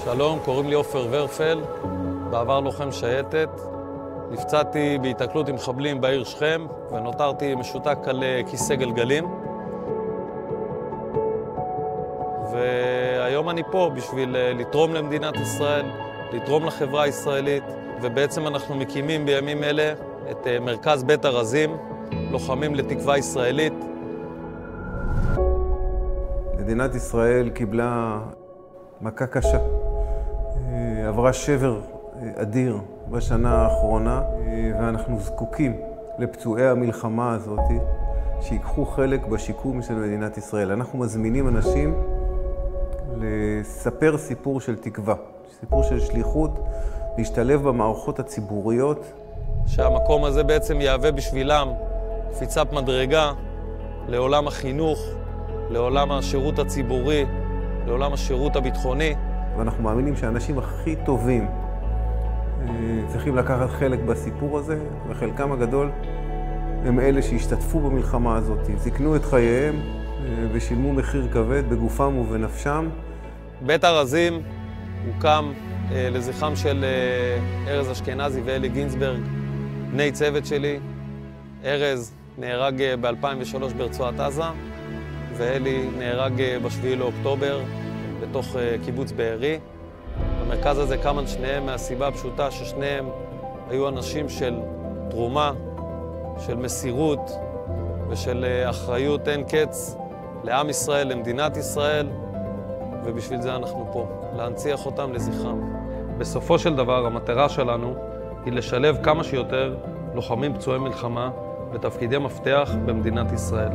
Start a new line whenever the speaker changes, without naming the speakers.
שלום, קוראים לי עופר ורפל, בעבר לוחם שייטת. נפצעתי בהיתקלות עם מחבלים בעיר שכם ונותרתי משותק על כיסא גלגלים. והיום אני פה בשביל לתרום למדינת ישראל, לתרום לחברה הישראלית, ובעצם אנחנו מקימים בימים אלה את מרכז בית ארזים, לוחמים לתקווה ישראלית.
מדינת ישראל קיבלה מכה קשה, עברה שבר אדיר בשנה האחרונה, ואנחנו זקוקים לפצועי המלחמה הזאת שיקחו חלק בשיקום של מדינת ישראל. אנחנו מזמינים אנשים לספר סיפור של תקווה, סיפור של שליחות, להשתלב במערכות הציבוריות.
שהמקום הזה בעצם יהווה בשבילם קפיצת מדרגה לעולם החינוך, לעולם השירות הציבורי, לעולם השירות הביטחוני.
ואנחנו מאמינים שהאנשים הכי טובים צריכים לקחת חלק בסיפור הזה, וחלקם הגדול הם אלה שהשתתפו במלחמה הזאת, סיכנו את חייהם ושילמו מחיר כבד בגופם ובנפשם.
בית ארזים הוקם לזכרם של ארז אשכנזי ואלי גינצברג, בני צוות שלי. ארז נהרג ב-2003 ברצועת עזה, ואלי נהרג ב-7 לאוקטובר בתוך קיבוץ בארי. המרכז הזה קם על שניהם מהסיבה הפשוטה ששניהם היו אנשים של תרומה, של מסירות ושל אחריות אין קץ לעם ישראל, למדינת ישראל, ובשביל זה אנחנו פה, להנציח אותם לזכרם. בסופו של דבר המטרה שלנו היא לשלב כמה שיותר לוחמים פצועי מלחמה בתפקידי מפתח במדינת ישראל.